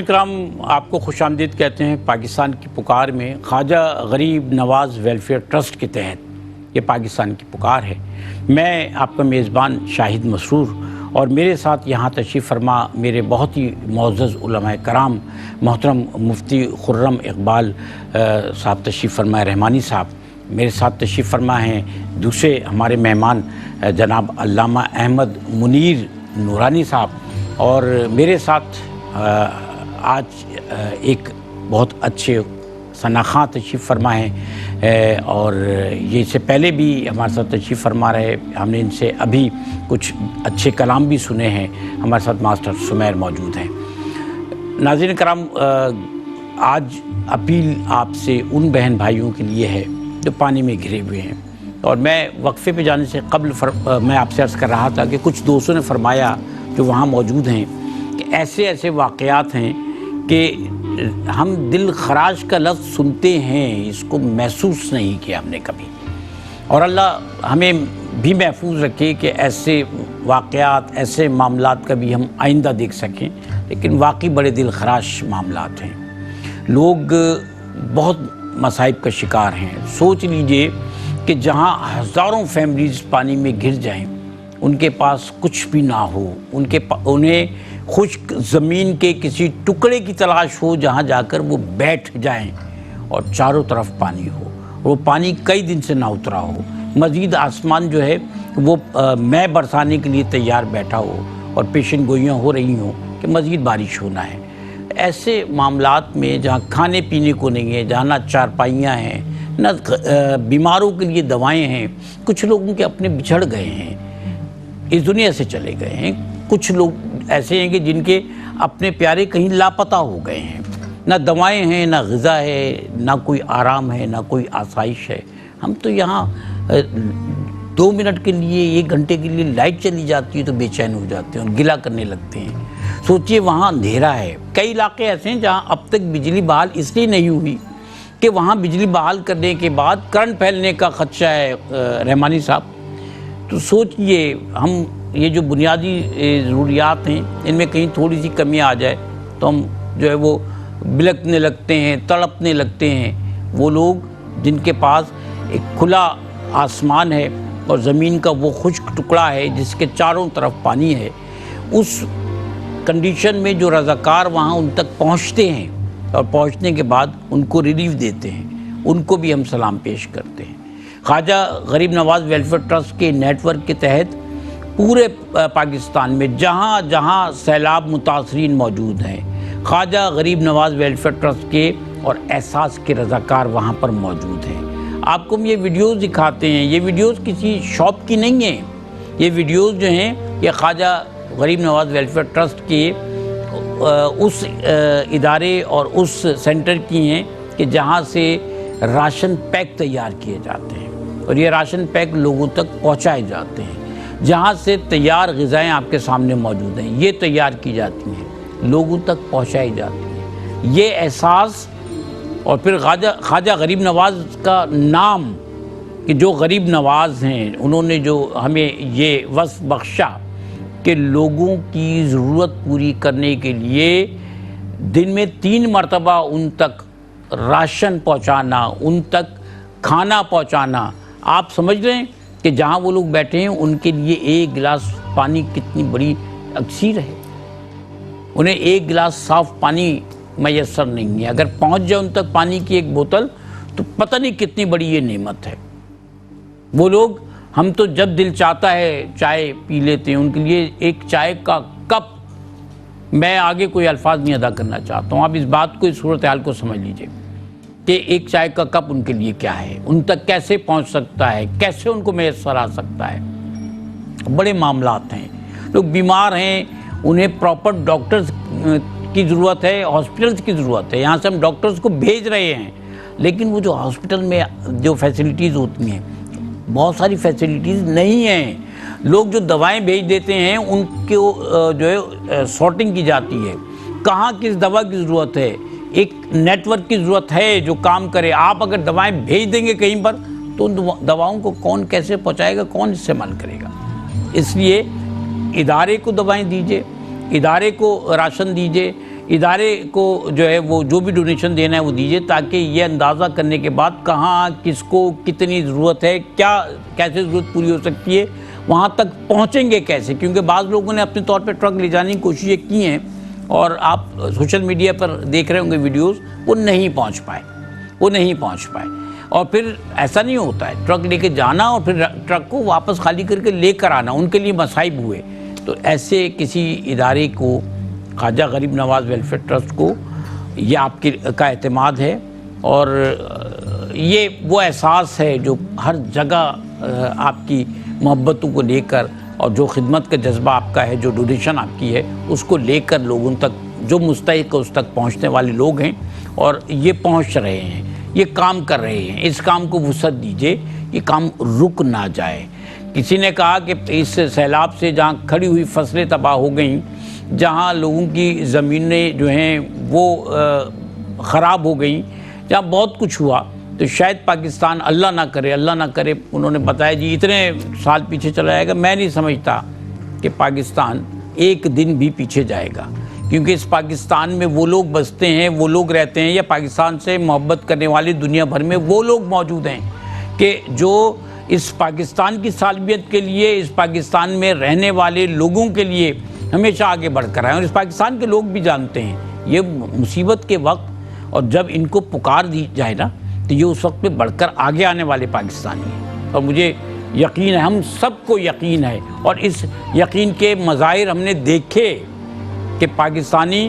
اکرام آپ کو خوش آمدید کہتے ہیں پاکستان کی پکار میں خواجہ غریب نواز ویلفیئر ٹرسٹ کے تحت یہ پاکستان کی پکار ہے۔ میں آپ کا میزبان شاہد مسرور اور میرے ساتھ یہاں تشریف فرما میرے بہت ہی معزز علماء کرام محترم مفتی خرم اقبال صاحب تشریف فرما رحمانی صاحب، میرے ساتھ تشریف فرما ہیں دوسرے ہمارے مہمان جناب علامہ احمد منیر نورانی صاحب، اور میرے ساتھ آج ایک بہت اچھے ثناخواں تشریف فرما ہیں اور یہ اس سے پہلے بھی ہمارے ساتھ تشریف فرما رہے، ہم نے ان سے ابھی کچھ اچھے کلام بھی سنے ہیں۔ ہمارے ساتھ ماسٹر سمیر موجود ہیں۔ ناظرین کرام، آج اپیل آپ سے ان بہن بھائیوں کے لیے ہے جو پانی میں گھرے ہوئے ہیں، اور میں وقفے پہ جانے سے قبل میں آپ سے عرض کر رہا تھا کہ کچھ دوستوں نے فرمایا جو وہاں موجود ہیں کہ ایسے واقعات ہیں کہ ہم دل خراش کا لفظ سنتے ہیں، اس کو محسوس نہیں کیا ہم نے کبھی، اور اللہ ہمیں بھی محفوظ رکھے کہ ایسے واقعات ایسے معاملات کا بھی ہم آئندہ دیکھ سکیں، لیکن واقعی بڑے دل خراش معاملات ہیں۔ لوگ بہت مصائب کا شکار ہیں۔ سوچ لیجئے کہ جہاں ہزاروں فیملیز پانی میں گر جائیں، ان کے پاس کچھ بھی نہ ہو، انہیں خشک زمین کے کسی ٹکڑے کی تلاش ہو جہاں جا کر وہ بیٹھ جائیں، اور چاروں طرف پانی ہو، وہ پانی کئی دن سے نہ اترا ہو، مزید آسمان جو ہے وہ میں برسانے کے لیے تیار بیٹھا ہو، اور پیشن گوئیاں ہو رہی ہوں کہ مزید بارش ہونا ہے۔ ایسے معاملات میں جہاں کھانے پینے کو نہیں ہے، جہاں نہ چارپائیاں ہیں، نہ بیماروں کے لیے دوائیں ہیں، کچھ لوگوں کے اپنے بچھڑ گئے ہیں، اس دنیا سے چلے گئے ہیں، کچھ لوگ ایسے ہیں کہ جن کے اپنے پیارے کہیں لاپتہ ہو گئے ہیں، نہ دوائیں ہیں، نہ غذا ہے، نہ کوئی آرام ہے، نہ کوئی آسائش ہے۔ ہم تو یہاں 2 منٹ کے لیے 1 گھنٹے کے لیے لائٹ چلی جاتی ہے تو بے چین ہو جاتے ہیں اور گلہ کرنے لگتے ہیں۔ سوچئے وہاں اندھیرا ہے۔ کئی علاقے ایسے ہیں جہاں اب تک بجلی بحال اس لیے نہیں ہوئی کہ وہاں بجلی بحال کرنے کے بعد کرنٹ پھیلنے کا خدشہ ہے رحمانی صاحب۔ تو سوچئے ہم یہ جو بنیادی ضروریات ہیں ان میں کہیں تھوڑی سی کمی آ جائے تو ہم جو ہے وہ بلکنے لگتے ہیں، تڑپنے لگتے ہیں۔ وہ لوگ جن کے پاس ایک کھلا آسمان ہے اور زمین کا وہ خشک ٹکڑا ہے جس کے چاروں طرف پانی ہے، اس کنڈیشن میں جو رضاکار وہاں ان تک پہنچتے ہیں اور پہنچنے کے بعد ان کو ریلیف دیتے ہیں، ان کو بھی ہم سلام پیش کرتے ہیں۔ خواجہ غریب نواز ویلفیئر ٹرسٹ کے نیٹ ورک کے تحت پورے پاکستان میں جہاں جہاں سیلاب متاثرین موجود ہیں، خواجہ غریب نواز ویلفیئر ٹرسٹ کے اور احساس کے رضاکار وہاں پر موجود ہیں۔ آپ کو ہم یہ ویڈیوز دکھاتے ہیں، یہ ویڈیوز کسی شاپ کی نہیں ہیں، یہ ویڈیوز جو ہیں یہ خواجہ غریب نواز ویلفیئر ٹرسٹ کے اس ادارے اور اس سینٹر کی ہیں کہ جہاں سے راشن پیک تیار کیے جاتے ہیں، اور یہ راشن پیک لوگوں تک پہنچائے جاتے ہیں۔ جہاں سے تیار غذائیں آپ کے سامنے موجود ہیں، یہ تیار کی جاتی ہیں، لوگوں تک پہنچائی جاتی ہیں۔ یہ احساس اور پھر خواجہ غریب نواز کا نام کہ جو غریب نواز ہیں، انہوں نے جو ہمیں یہ وصف بخشا کہ لوگوں کی ضرورت پوری کرنے کے لیے دن میں 3 مرتبہ ان تک راشن پہنچانا، ان تک کھانا پہنچانا۔ آپ سمجھ رہے ہیں کہ جہاں وہ لوگ بیٹھے ہیں ان کے لیے 1 گلاس پانی کتنی بڑی اکثیر ہے۔ انہیں 1 گلاس صاف پانی میسر نہیں ہے، اگر پہنچ جائے ان تک پانی کی 1 بوتل تو پتہ نہیں کتنی بڑی یہ نعمت ہے۔ وہ لوگ، ہم تو جب دل چاہتا ہے چائے پی لیتے ہیں، ان کے لیے ایک چائے کا کپ، میں آگے کوئی الفاظ نہیں ادا کرنا چاہتا ہوں، آپ اس بات کو، اس صورتحال کو سمجھ لیجئے کہ ایک چائے کا کپ ان کے لیے کیا ہے، ان تک کیسے پہنچ سکتا ہے، کیسے ان کو میسر آ سکتا ہے۔ بڑے معاملات ہیں، لوگ بیمار ہیں، انہیں پراپر ڈاکٹرز کی ضرورت ہے، ہاسپٹلز کی ضرورت ہے، یہاں سے ہم ڈاکٹرز کو بھیج رہے ہیں، لیکن وہ جو ہاسپٹل میں جو فیسلٹیز ہوتی ہیں بہت ساری فیسلٹیز نہیں ہیں۔ لوگ جو دوائیں بھیج دیتے ہیں ان کو جو ہے سارٹنگ کی جاتی ہے، کہاں کس دوا کی ضرورت ہے، ایک نیٹ ورک کی ضرورت ہے جو کام کرے۔ آپ اگر دوائیں بھیج دیں گے کہیں پر تو ان دواؤں کو کون کیسے پہنچائے گا، کون استعمال کرے گا؟ اس لیے ادارے کو دوائیں دیجئے، ادارے کو راشن دیجئے، ادارے کو جو ہے وہ جو بھی ڈونیشن دینا ہے وہ دیجیے، تاکہ یہ اندازہ کرنے کے بعد کہاں کس کو کتنی ضرورت ہے، کیسے ضرورت پوری ہو سکتی ہے، وہاں تک پہنچیں گے کیسے، کیونکہ بعض لوگوں نے اپنے طور پہ ٹرک لے جانے کی کوششیں کی ہیں اور آپ سوشل میڈیا پر دیکھ رہے ہوں گے ویڈیوز، وہ نہیں پہنچ پائے۔ اور پھر ایسا نہیں ہوتا ہے، ٹرک لے کے جانا اور پھر ٹرک کو واپس خالی کر کے لے کر آنا، ان کے لیے مصائب ہوئے۔ تو ایسے کسی ادارے کو، خواجہ غریب نواز ویلفیئر ٹرسٹ کو، یہ آپ کا اعتماد ہے، اور یہ وہ احساس ہے جو ہر جگہ آپ کی محبتوں کو لے کر، اور جو خدمت کا جذبہ آپ کا ہے، جو ڈونیشن آپ کی ہے، اس کو لے کر لوگوں تک، جو مستحق ہے اس تک پہنچنے والے لوگ ہیں، اور یہ پہنچ رہے ہیں، یہ کام کر رہے ہیں۔ اس کام کو وسعت دیجیے، یہ کام رک نہ جائے۔ کسی نے کہا کہ اس سیلاب سے جہاں کھڑی ہوئی فصلیں تباہ ہو گئیں، جہاں لوگوں کی زمینیں جو ہیں وہ خراب ہو گئیں، جہاں بہت کچھ ہوا، تو شاید پاکستان، اللہ نہ کرے، انہوں نے بتایا جی اتنے سال پیچھے چلا جائے گا۔ میں نہیں سمجھتا کہ پاکستان ایک دن بھی پیچھے جائے گا، کیونکہ اس پاکستان میں وہ لوگ بستے ہیں، وہ لوگ رہتے ہیں، یا پاکستان سے محبت کرنے والے دنیا بھر میں وہ لوگ موجود ہیں کہ جو اس پاکستان کی سالمیت کے لیے، اس پاکستان میں رہنے والے لوگوں کے لیے ہمیشہ آگے بڑھ کر آئے، اور اس پاکستان کے لوگ بھی جانتے ہیں یہ مصیبت کے وقت، اور جب ان کو پکار دی جائے نا، تو یہ اس وقت میں بڑھ کر آگے آنے والے پاکستانی ہیں۔ اور مجھے یقین ہے، ہم سب کو یقین ہے، اور اس یقین کے مظاہر ہم نے دیکھے کہ پاکستانی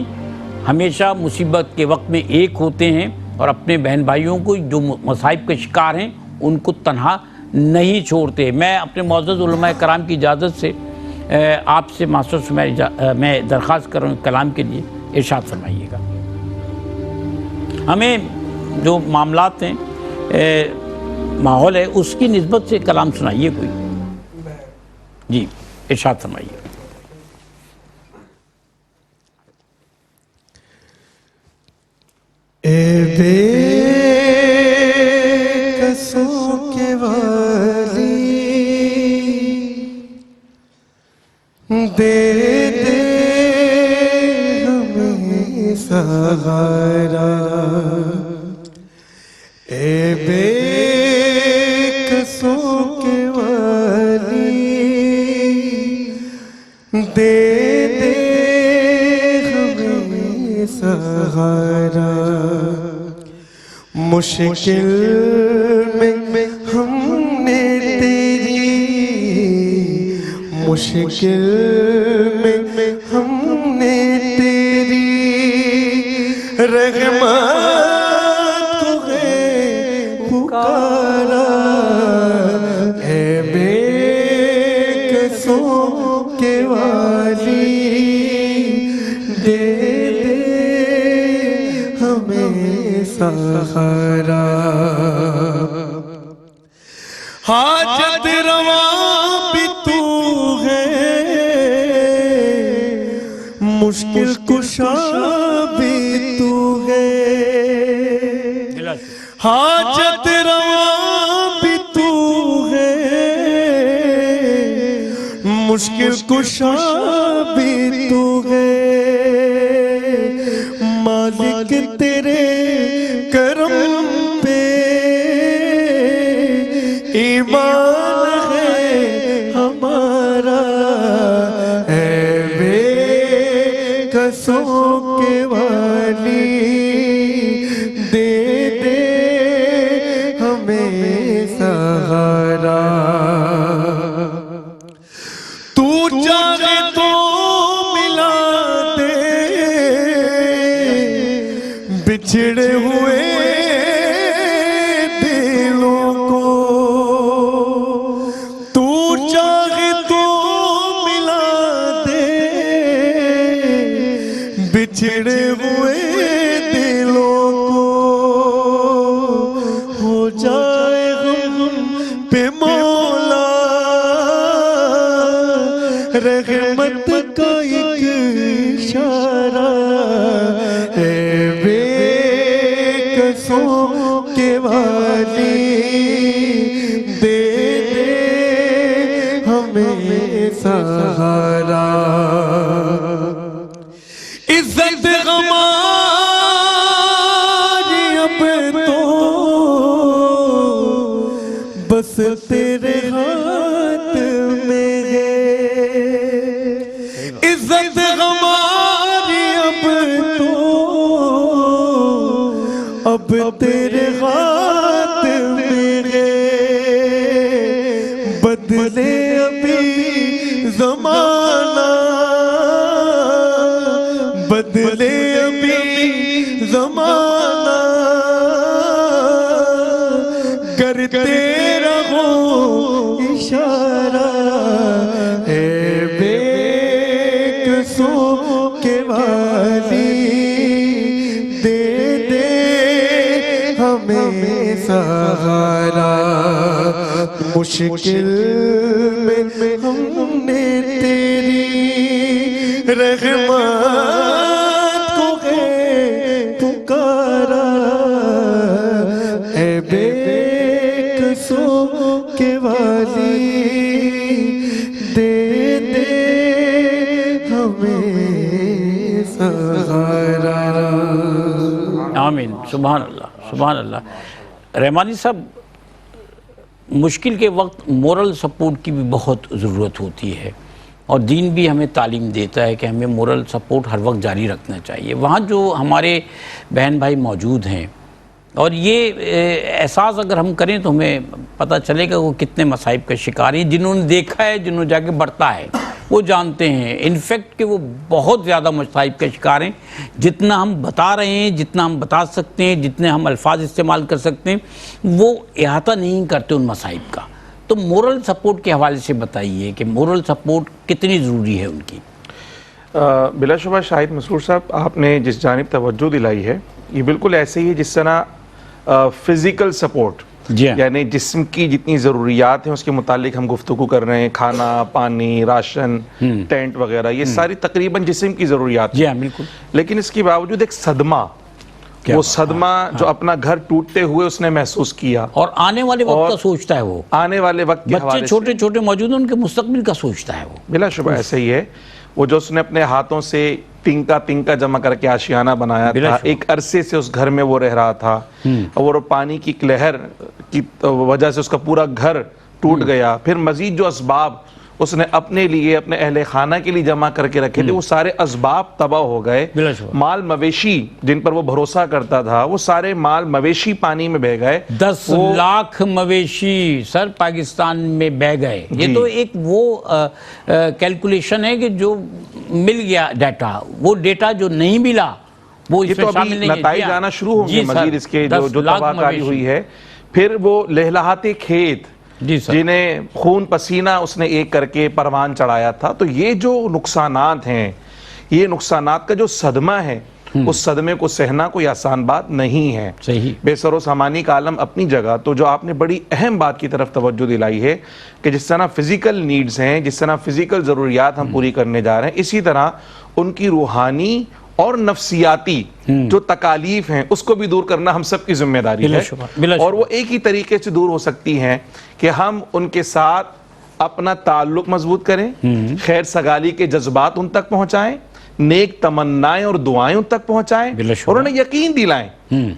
ہمیشہ مصیبت کے وقت میں ایک ہوتے ہیں، اور اپنے بہن بھائیوں کو جو مصائب کے شکار ہیں ان کو تنہا نہیں چھوڑتے۔ میں اپنے معزز علماء کرام کی اجازت سے آپ سے ماسٹر میں درخواست کر رہا ہوں کلام کے لیے، ارشاد فرمائیے گا۔ ہمیں جو معاملات ہیں، ماحول ہے، اس کی نسبت سے کلام سنائیے کوئی۔ جی ارشاد فرمائیے۔ اے بے قصوں کے والی، دے دے ہمیں سہارا، اے بے قصوں کے والی، دے دے ہمیں سہارا، مشکل میں ہم نے تیری، مشکل میں ہم نے تیری رحمت کو ہے پکارا، اے بے قصوں کے والی، دے ہمیں سہارا، حاجت رواں بھی تو ہے، مشکل کشا بھی تو ہے، حاجت رواں بھی تو ہے، مشکل کشا بھی تو ہے، مالک تیرے کرم پہ ایمان ہے ہمارا، اے بے قصوں کے والی، دے دے ہمیں سہارا، تو چاہے تو ملا دے بچھڑے ہوئے دلوں کو، تو چاہے تو ملا دے بچھڑے ہوئے دلوں کو، ہو جائے غم پہ مولا رحمت کا ایک اشارہ، اے بے قصوں کے والی، دے دے ہمیں سہارا، عزت غم اب تیرے ہاتھ میں ہے، بدلے ابھی زمانہ، بدلے ابھی زمانہ، کرتے رہو اشارہ، اے بے قصوں کے والی، دے دے ہمیں سہارا، مشکل میں ہم نے تیری رحمت کو ہے پکارا، اے بے قصوں کے والی، دے دے ہمیں سہارا۔ آمین، سبحان اللہ، سبحان اللہ۔ رحمانی صاحب، مشکل کے وقت مورل سپورٹ کی بھی بہت ضرورت ہوتی ہے، اور دین بھی ہمیں تعلیم دیتا ہے کہ ہمیں مورل سپورٹ ہر وقت جاری رکھنا چاہیے۔ وہاں جو ہمارے بہن بھائی موجود ہیں، اور یہ احساس اگر ہم کریں تو ہمیں پتہ چلے گا وہ کتنے مصائب کا شکار ہیں۔ جنہوں نے دیکھا ہے، جنہوں نے جا کے بڑھتا ہے، وہ جانتے ہیں انفیکٹ کہ وہ بہت زیادہ مصائب کا شکار ہیں۔ جتنا ہم بتا رہے ہیں، جتنا ہم بتا سکتے ہیں، جتنے ہم الفاظ استعمال کر سکتے ہیں، وہ احاطہ نہیں کرتے ان مصائب کا۔ تو مورل سپورٹ کے حوالے سے بتائیے کہ مورل سپورٹ کتنی ضروری ہے ان کی؟ بلا شبہ شاہد مسرور صاحب، آپ نے جس جانب توجہ دلائی ہے یہ بالکل ایسے ہی جس طرح فزیکل سپورٹ، یعنی جسم کی جتنی ضروریات ہیں اس کے متعلق ہم گفتگو کر رہے ہیں، کھانا، پانی، راشن، ٹینٹ وغیرہ، یہ ساری تقریباً جسم کی ضروریات ہیں۔ جی ہاں، بالکل۔ لیکن اس کے باوجود ایک صدمہ، وہ صدمہ جو اپنا گھر ٹوٹتے ہوئے اس نے محسوس کیا، اور آنے والے وقت کا سوچتا ہے، وہ آنے والے وقت کے حوالے بچے سے چھوٹے چھوٹے موجود ہیں، ان کے مستقبل کا سوچتا ہے وہ۔ بلا شبہ ایسے ہی ہے۔ وہ جو اس نے اپنے ہاتھوں سے تنکا جمع کر کے آشیانہ بنایا تھا، ایک عرصے سے اس گھر میں وہ رہ رہا تھا، اور وہ پانی کی لہر کی وجہ سے اس کا پورا گھر ٹوٹ گیا۔ پھر مزید جو اسباب اس نے اپنے لیے، اپنے اہل خانہ کے لیے جمع کر کے رکھے تھے، وہ سارے اسباب تباہ ہو گئے۔ مال مویشی جن پر وہ بھروسہ کرتا تھا، وہ سارے مال مویشی پانی میں بہہ گئے۔ 10 لاکھ مویشی سر پاکستان میں بہ گئے۔ یہ تو ایک وہ کیلکولیشن ہے کہ جو مل گیا ڈیٹا، وہ ڈیٹا جو نہیں ملا وہ اس یہ میں تو شامل ابھی نہیں ہے۔ نتائج آنا شروع ہوں گے مزید اس کے، جو تباہ کاری ہوئی ہے۔ پھر وہ لہلہاتے کھیت جنہیں خون پسینہ اس نے ایک کر کے پروان چڑھایا تھا۔ تو یہ جو نقصانات ہیں، یہ نقصانات کا جو صدمہ ہے، اس صدمے کو سہنا کوئی آسان بات نہیں ہے۔ صحیح۔ بے سر و سامانی کا عالم اپنی جگہ، تو جو آپ نے بڑی اہم بات کی طرف توجہ دلائی ہے کہ جس طرح فزیکل نیڈز ہیں، جس طرح فزیکل ضروریات ہم پوری کرنے جا رہے ہیں، اسی طرح ان کی روحانی اور نفسیاتی جو تکالیف ہیں اس کو بھی دور کرنا ہم سب کی ذمہ داری ہے، اور وہ ایک ہی طریقے سے دور ہو سکتی ہیں کہ ہم ان کے ساتھ اپنا تعلق مضبوط کریں، خیر سگالی کے جذبات ان تک پہنچائیں، نیک تمنائیں اور دعائیں ان تک پہنچائیں، اور انہیں یقین دلائیں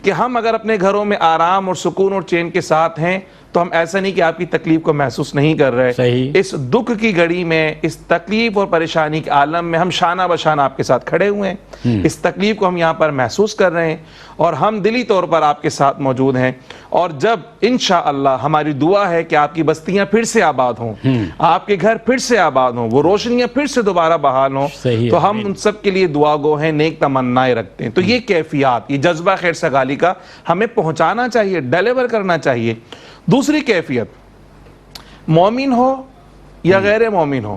کہ ہم اگر اپنے گھروں میں آرام اور سکون اور چین کے ساتھ ہیں تو ہم ایسا نہیں کہ آپ کی تکلیف کو محسوس نہیں کر رہے۔ اس دکھ کی گھڑی میں، اس تکلیف اور پریشانی کے عالم میں ہم شانہ بشانہ آپ کے ساتھ کھڑے ہوئے ہیں، اس تکلیف کو ہم یہاں پر محسوس کر رہے ہیں، اور ہم دلی طور پر آپ کے ساتھ موجود ہیں۔ اور جب انشاءاللہ ہماری دعا ہے کہ آپ کی بستیاں پھر سے آباد ہوں، آپ کے گھر پھر سے آباد ہوں، وہ روشنیاں پھر سے دوبارہ بحال ہوں، تو ہم ان سب کے لیے دعا گو ہیں، نیک تمنائیں رکھتے ہیں۔ تو یہ کیفیات، یہ جذبہ خیر سگالی کا ہمیں پہنچانا چاہیے، ڈیلیور کرنا چاہیے۔ دوسری کیفیت، مومن ہو یا غیر مومن ہو،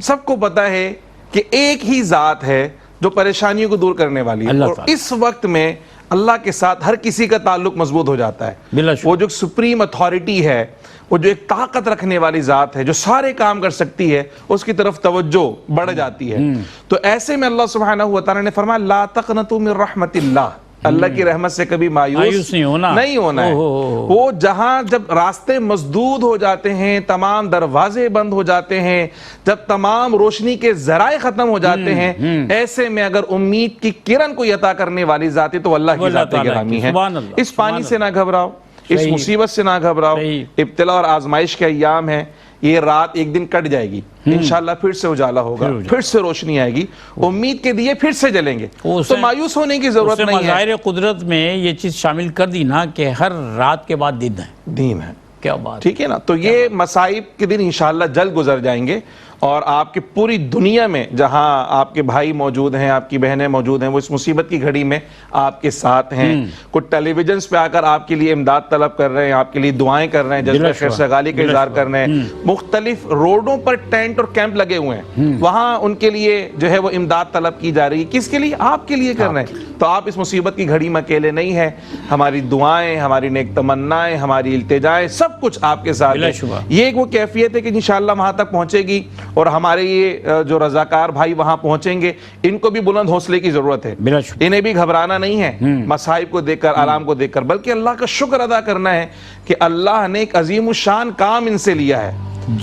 سب کو پتا ہے کہ ایک ہی ذات ہے جو پریشانیوں کو دور کرنے والی ہے، اور اس وقت میں اللہ کے ساتھ ہر کسی کا تعلق مضبوط ہو جاتا ہے۔ وہ جو سپریم اتھارٹی ہے، وہ جو ایک طاقت رکھنے والی ذات ہے جو سارے کام کر سکتی ہے، اس کی طرف توجہ بڑھ جاتی ہے۔ تو ایسے میں اللہ سبحانہ وتعالی نے فرمایا لا تقنطوا من رحمت اللہ، اللہ کی رحمت سے کبھی مایوس نہیں ہونا ہے۔ وہ جہاں جب راستے مسدود ہو جاتے ہیں، تمام دروازے بند ہو جاتے ہیں، جب تمام روشنی کے ذرائع ختم ہو جاتے ہیں، ایسے میں اگر امید کی کرن کو عطا کرنے والی ذات ہے تو اللہ کی ذات گرامی ہے۔ اس پانی سے نہ گھبراؤ، اس مصیبت سے نہ گھبراؤ، ابتلا اور آزمائش کے ایام ہیں، یہ رات ایک دن کٹ جائے گی، انشاءاللہ پھر سے اجالا ہوگا، پھر سے روشنی آئے گی، امید کے دیے پھر سے جلیں گے، تو مایوس ہونے کی ضرورت نہیں ہے۔ مظاہر قدرت میں یہ چیز شامل کر دی نا کہ ہر رات کے بعد دن ہے، کیا بات، ٹھیک ہے نا؟ تو یہ مصائب کے دن انشاءاللہ جلد گزر جائیں گے، اور آپ کی پوری دنیا میں جہاں آپ کے بھائی موجود ہیں، آپ کی بہنیں موجود ہیں، وہ اس مصیبت کی گھڑی میں آپ کے ساتھ ہیں۔ کچھ ٹیلی ویژنز پہ آ کر آپ کے لیے امداد طلب کر رہے ہیں، آپ کے لیے دعائیں کر رہے ہیں، جذبہ خیرسگالی کا اظہار کر رہے ہیں، مختلف روڈوں پر ٹینٹ اور کیمپ لگے ہوئے ہیں، وہاں ان کے لیے جو ہے وہ امداد طلب کی جا رہی ہے۔ کس کے لیے؟ آپ کے لیے کر رہے ہیں۔ تو آپ اس مصیبت کی گھڑی میں اکیلے نہیں ہیں، ہماری دعائیں، ہماری نیک تمنائیں، ہماری التجائیں، سب کچھ آپ کے ساتھ ہے۔ یہ ایک وہ کیفیت ہے کہ انشاءاللہ وہاں تک پہنچے گی، اور ہمارے یہ جو رضاکار بھائی وہاں پہنچیں گے، ان کو بھی بلند حوصلے کی ضرورت ہے، انہیں بھی گھبرانا نہیں ہے مصائب کو دیکھ کر، آلام کو دیکھ کر، بلکہ اللہ کا شکر ادا کرنا ہے کہ اللہ نے ایک عظیم الشان کام ان سے لیا ہے۔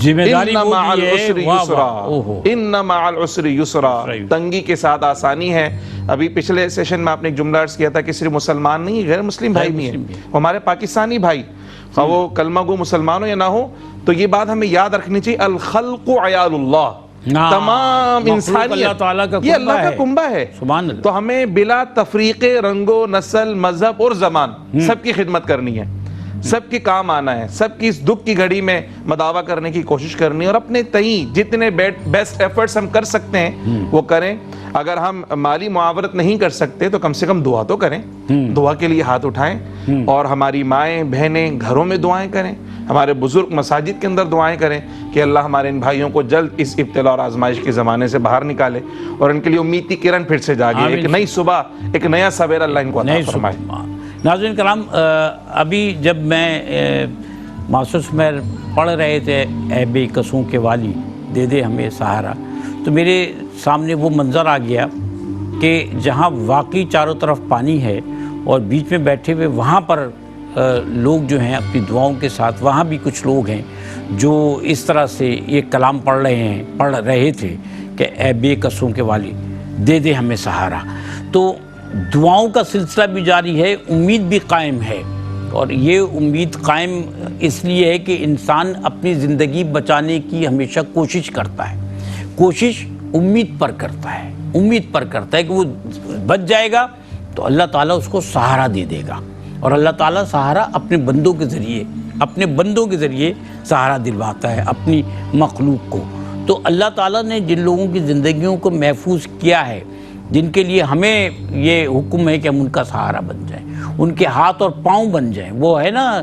ذمہ مع العسر یسرا، ان مع العسر یسرا، تنگی کے ساتھ آسانی ہے۔ ابھی پچھلے سیشن میں آپ نے ایک جملہ عرض کیا تھا کہ صرف مسلمان نہیں، غیر مسلم بھائی بھی ہیں، ہمارے پاکستانی بھائی، خواہ وہ کلمہ گو مسلمان ہو یا نہ ہو، تو یہ بات ہمیں یاد رکھنی چاہیے، الخلق عیال اللہ، تمام انسانیت یہ اللہ کا کنبہ ہے، تو ہمیں بلا تفریق رنگ و نسل، مذہب اور زبان سب کی خدمت کرنی ہے، سب کے کام آنا ہے، سب کی اس دکھ کی گھڑی میں مداوع کرنے کی کوشش کرنی ہے، اور اپنے تئیں جتنے بیسٹ ایفرٹس ہم کر سکتے ہیں وہ کریں۔ اگر ہم مالی معاونت نہیں کر سکتے تو کم سے کم دعا تو کریں، دعا کے لیے ہاتھ اٹھائیں، اور ہماری مائیں بہنیں گھروں میں دعائیں کریں، ہمارے بزرگ مساجد کے اندر دعائیں کریں کہ اللہ ہمارے ان بھائیوں کو جلد اس ابتلا اور آزمائش کے زمانے سے باہر نکالے، اور ان کے لیے امید کی کرن پھر سے جاگے، ایک نئی صبح، ایک نیا سویرا اللہ ان کو عطا فرمائے۔ ناظرین کرام، ابھی جب میں محسوس میں پڑھ رہے تھے اے بے کسوں کے والی دے دے ہمیں سہارا، تو میرے سامنے وہ منظر آ گیا کہ جہاں واقعی چاروں طرف پانی ہے اور بیچ میں بیٹھے ہوئے وہاں پر لوگ جو ہیں اپنی دعاؤں کے ساتھ، وہاں بھی کچھ لوگ ہیں جو اس طرح سے یہ کلام پڑھ رہے تھے کہ اے بے کسوں کے والی دے دے ہمیں سہارا۔ تو دعاؤں کا سلسلہ بھی جاری ہے، امید بھی قائم ہے، اور یہ امید قائم اس لیے ہے کہ انسان اپنی زندگی بچانے کی ہمیشہ کوشش کرتا ہے، کوشش امید پر کرتا ہے، امید پر کرتا ہے کہ وہ بچ جائے گا تو اللہ تعالیٰ اس کو سہارا دے دے گا، اور اللہ تعالیٰ سہارا اپنے بندوں کے ذریعے سہارا دلواتا ہے اپنی مخلوق کو۔ تو اللہ تعالیٰ نے جن لوگوں کی زندگیوں کو محفوظ کیا ہے، جن کے لیے ہمیں یہ حکم ہے کہ ہم ان کا سہارا بن جائیں، ان کے ہاتھ اور پاؤں بن جائیں۔ وہ ہے نا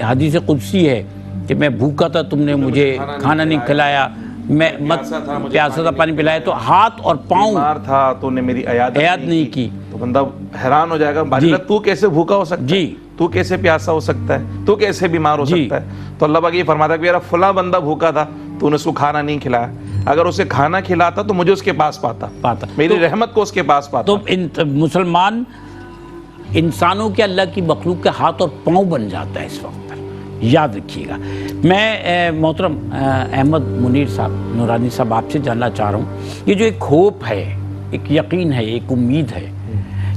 حدیث قدسی ہے کہ میں بھوکا تھا تم نے مجھے کھانا نہیں کھلایا، میں پیاسا تھا پانی پلایا، تو ہاتھ اور پاؤں، بیمار تھا تو نے میری عیادت نہیں کی، تو بندہ حیران ہو جائے گا، تو کیسے بھوکا ہو سکتا ہے، تو کیسے پیاسا ہو سکتا ہے، تو کیسے بیمار ہو سکتا ہے؟ تو اللہ پاک یہ فرماتا ہے کہ یار فلاں بندہ بھوکا تھا تو نے اس کو کھانا نہیں کھلایا، اگر اسے کھانا کھلاتا تو مجھے اس کے پاس پاتا، میری رحمت کو اس کے پاس پاتا۔ تو مسلمان انسانوں کے، اللہ کی مخلوق کے ہاتھ اور پاؤں بن جاتا ہے اس وقت پر، یاد رکھیے گا۔ میں محترم احمد منیر صاحب نورانی صاحب آپ سے جاننا چاہ رہا ہوں، یہ جو ایک ہوپ ہے، ایک یقین ہے، ایک امید ہے،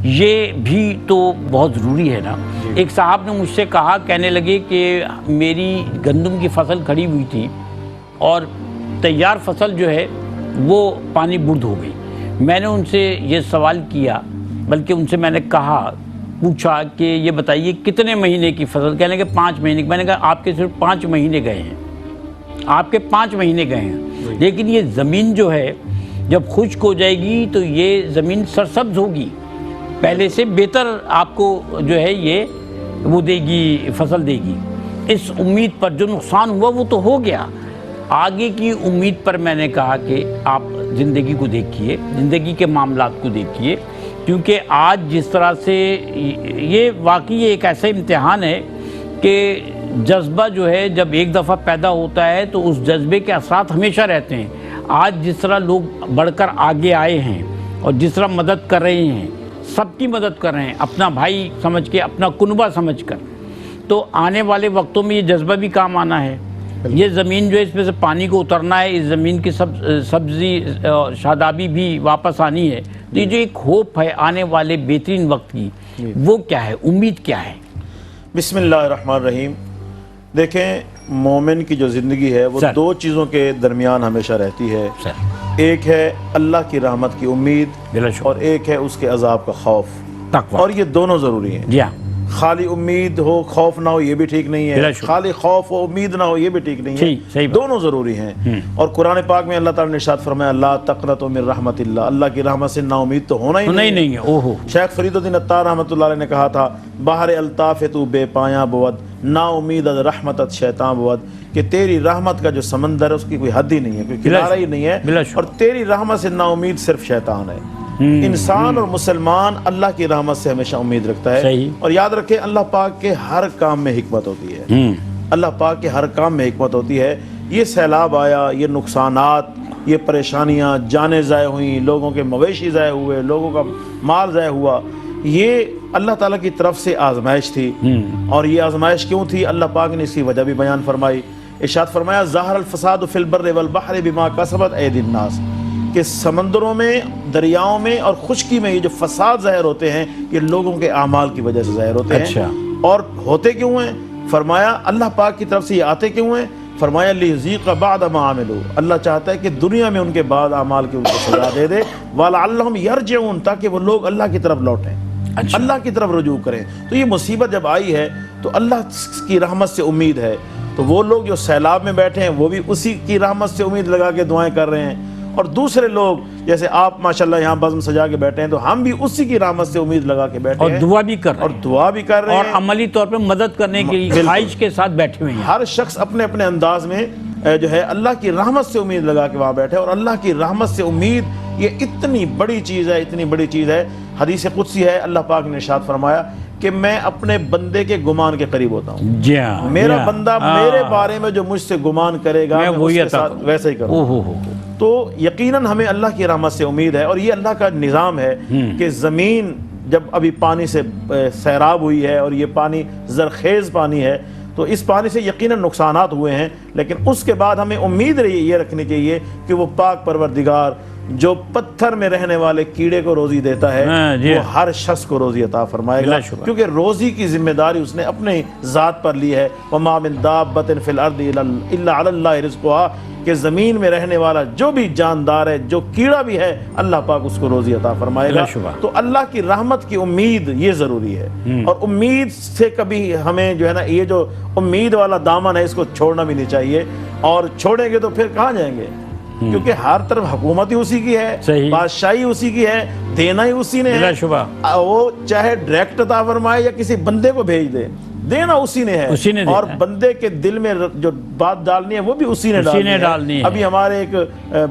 یہ بھی تو بہت ضروری ہے نا۔ ایک صاحب نے مجھ سے کہا، کہنے لگے کہ میری گندم کی فصل کھڑی ہوئی تھی اور تیار فصل جو ہے وہ پانی برد ہو گئی۔ میں نے ان سے یہ سوال کیا، بلکہ ان سے میں نے پوچھا کہ یہ بتائیے کتنے مہینے کی فصل؟ کہنے لگے 5 مہینے کی۔ میں نے کہا آپ کے صرف 5 مہینے گئے ہیں، آپ کے 5 مہینے گئے ہیں، لیکن یہ زمین جو ہے جب خشک ہو جائے گی تو یہ زمین سرسبز ہوگی، پہلے سے بہتر آپ کو جو ہے یہ وہ دے گی، فصل دے گی۔ اس امید پر جو نقصان ہوا وہ تو ہو گیا، آگے کی امید پر میں نے کہا کہ آپ زندگی کو دیکھیے، زندگی کے معاملات کو دیکھیے، کیونکہ آج جس طرح سے یہ واقعی ایک ایسا امتحان ہے کہ جذبہ جو ہے جب ایک دفعہ پیدا ہوتا ہے تو اس جذبے کے اثرات ہمیشہ رہتے ہیں۔ آج جس طرح لوگ بڑھ کر آگے آئے ہیں اور جس طرح مدد کر رہے ہیں، سب کی مدد کر رہے ہیں، اپنا بھائی سمجھ کے، اپنا کنبہ سمجھ کر، تو آنے والے وقتوں میں یہ جذبہ بھی کام آنا ہے۔ یہ زمین جو ہے اس میں سے پانی کو اترنا ہے، اس زمین کی سبزی شادابی بھی واپس آنی ہے۔ تو یہ جو ایک ہوپ ہے آنے والے بہترین وقت کی، وہ کیا ہے، امید کیا ہے؟ بسم اللہ الرحمن الرحیم۔ دیکھیں مومن کی جو زندگی ہے وہ سر۔ دو چیزوں کے درمیان ہمیشہ رہتی ہے، سر ایک ہے اللہ کی رحمت کی امید بلا شبہ۔ اور ایک ہے اس کے عذاب کا خوف، تقویٰ۔ اور یہ دونوں ضروری ہیں۔ جی ہاں، خالی امید ہو خوف نہ ہو یہ بھی ٹھیک نہیں بلا ہے، شبہ۔ خالی خوف ہو امید نہ ہو یہ بھی ٹھیک نہیں صحیح ہے، بات۔ دونوں ضروری ہیں۔ اور قرآن پاک میں اللہ تعالیٰ نے ارشاد فرمایا لا تقنطوا من رحمت اللہ، اللہ کی رحمت سے نا امید تو ہونا ہی نہیں ہے، اوہو، شیخ فرید الدین عطار رحمۃ اللہ علیہ نے کہا تھا باہر الطاف تو بے پایاں بود، نا امید از رحمت شیطان بود، کہ تیری رحمت کا جو سمندر ہے اس کی کوئی حد ہی نہیں ہے، کوئی بلا کنارہ ہی نہیں بلا ہے، شبہ۔ اور تیری رحمت سے نا امید صرف شیطان ہے۔ انسان اور مسلمان اللہ کی رحمت سے ہمیشہ امید رکھتا ہے، صحیح۔ اور یاد رکھیں اللہ پاک کے ہر کام میں حکمت ہوتی ہے، اللہ پاک کے ہر کام میں حکمت ہوتی ہے۔ یہ سیلاب آیا، یہ نقصانات، یہ پریشانیاں، جانیں ضائع ہوئیں، لوگوں کے مویشی ضائع ہوئے، لوگوں کا مال ضائع ہوا، یہ اللہ تعالیٰ کی طرف سے آزمائش تھی۔ اور یہ آزمائش کیوں تھی؟ اللہ پاک نے اس کی وجہ بھی بیان فرمائی، ارشاد فرمایا ظاہر الفساد فی البر والبحر بما کسبت ایدی الناس، کہ سمندروں میں، دریاؤں میں اور خشکی میں یہ جو فساد ظاہر ہوتے ہیں یہ لوگوں کے اعمال کی وجہ سے ظاہر ہوتے ہیں۔ اچھا۔ اور ہوتے کیوں ہیں؟ فرمایا اللہ پاک کی طرف سے یہ آتے کیوں ہیں؟ فرمایا لیذیق بعد ما عملوا، اللہ چاہتا ہے کہ دنیا میں ان کے بعد اعمال کی ان کو سزا دے دے، وَلَعَلَّهُمْ يَرْجِعُونَ، تاکہ وہ لوگ اللہ کی طرف لوٹیں، اچھا۔ اللہ کی طرف رجوع کریں۔ تو یہ مصیبت جب آئی ہے تو اللہ کی رحمت سے امید ہے، تو وہ لوگ جو سیلاب میں بیٹھے ہیں وہ بھی اسی کی رحمت سے امید لگا کے دعائیں کر رہے ہیں، اور دوسرے لوگ جیسے آپ ماشاءاللہ یہاں بزم سجا کے بیٹھے ہیں تو ہم بھی اسی کی رحمت سے امید لگا کے بیٹھے اور ہیں، دعا بھی کر رہے اور ہیں، دعا بھی کر رہے اور ہیں۔ عملی طور پہ مدد کرنے کے لیے بالکل۔ خواہش کے ساتھ بیٹھے ہوئے ہیں۔ ہر شخص اپنے اپنے انداز میں جو ہے اللہ کی رحمت سے امید لگا کے وہاں بیٹھے، اور اللہ کی رحمت سے امید یہ اتنی بڑی چیز ہے، اتنی بڑی چیز ہے۔ حدیث قدسی ہے، اللہ پاک نے ارشاد فرمایا کہ میں اپنے بندے کے گمان کے قریب ہوتا ہوں، جی ہاں، میرا جی ہاں۔ بندہ میرے بارے میں جو مجھ سے گمان کرے گا میں میں وہی اس کے عطا ساتھ کروں۔ ویسا ہی کروں۔ اوہو، تو یقیناً ہمیں اللہ کی رحمت سے امید ہے، اور یہ اللہ کا نظام ہے کہ زمین جب ابھی پانی سے سیراب ہوئی ہے اور یہ پانی زرخیز پانی ہے تو اس پانی سے یقیناً نقصانات ہوئے ہیں، لیکن اس کے بعد ہمیں امید یہ رکھنی چاہیے کہ وہ پاک پروردگار جو پتھر میں رہنے والے کیڑے کو روزی دیتا ہے ہاں، جی وہ ہر شخص کو روزی عطا فرمائے گا، بلا شبہ۔ کیونکہ روزی کی ذمہ داری اس نے اپنے ذات پر لی ہے۔ وَمَا مِن دَابَّةٍ فِي الْأَرْضِ إِلَّا عَلَى اللَّهِ رِزْقُهَا، کہ زمین میں رہنے والا جو بھی جاندار ہے، جو کیڑا بھی ہے، اللہ پاک اس کو روزی عطا فرمائے بلا گا۔ شبہ۔ تو اللہ کی رحمت کی امید یہ ضروری ہے، اور امید سے کبھی ہمیں جو ہے نا یہ جو امید والا دامن ہے اس کو چھوڑنا بھی نہیں چاہیے، اور چھوڑیں گے تو پھر کہاں جائیں گے؟ کیونکہ ہر طرف حکومت ہی اسی کی ہے، صحیح، بادشاہی اسی کی ہے، دینا ہی اسی نے بلا ہے، شبہ۔ وہ چاہے ڈائریکٹ عطا فرمائے یا کسی بندے کو بھیج دے، دینا اسی نے ہے، اسی نے دینا اور ہے۔ بندے کے دل میں جو بات ڈالنی ہے وہ بھی اسی نے ڈالنی ہے۔ ابھی ہمارے ایک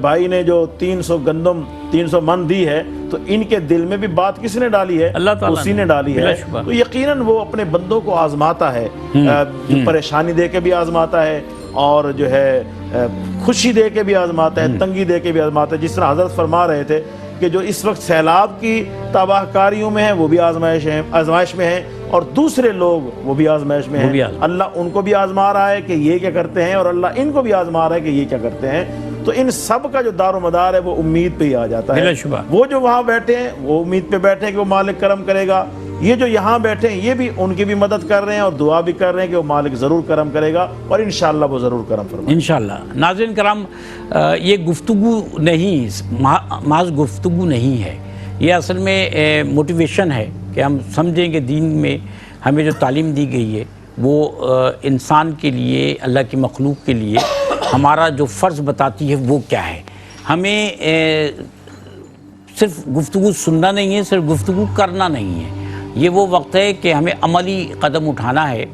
بھائی نے جو 300 گندم 300 من دی ہے تو ان کے دل میں بھی بات کس نے ڈالی ہے؟ اللہ تعالیٰ اسی نے ڈالی بلا ہے۔ شبہ۔ تو یقیناً وہ اپنے بندوں کو آزماتا ہے، جو پریشانی دے کے بھی آزماتا ہے، اور جو ہے خوشی دے کے بھی آزماتا ہے، تنگی دے کے بھی آزماتا ہے۔ جس طرح حضرت فرما رہے تھے کہ جو اس وقت سیلاب کی تباہ کاریوں میں ہیں وہ بھی آزمائش میں ہیں، اور دوسرے لوگ وہ بھی آزمائش میں ہیں۔ اللہ ان کو بھی آزما رہا ہے کہ یہ کیا کرتے ہیں، اور اللہ ان کو بھی آزما رہا ہے کہ یہ کیا کرتے ہیں۔ تو ان سب کا جو دار و مدار ہے وہ امید پہ ہی آ جاتا ہے۔ بلا شبہ۔ وہ جو وہاں بیٹھے ہیں وہ امید پہ بیٹھے ہیں کہ وہ مالک کرم کرے گا، یہ جو یہاں بیٹھے ہیں یہ بھی ان کی بھی مدد کر رہے ہیں اور دعا بھی کر رہے ہیں کہ وہ مالک ضرور کرم کرے گا، اور انشاءاللہ وہ ضرور کرم فرمائے گا انشاءاللہ۔ ناظرین کرام، یہ گفتگو نہیں، محض گفتگو نہیں ہے، یہ اصل میں موٹیویشن ہے کہ ہم سمجھیں کہ دین میں ہمیں جو تعلیم دی گئی ہے وہ انسان کے لیے، اللہ کی مخلوق کے لیے ہمارا جو فرض بتاتی ہے وہ کیا ہے۔ ہمیں صرف گفتگو سننا نہیں ہے، صرف گفتگو کرنا نہیں ہے، یہ وہ وقت ہے کہ ہمیں عملی قدم اٹھانا ہے۔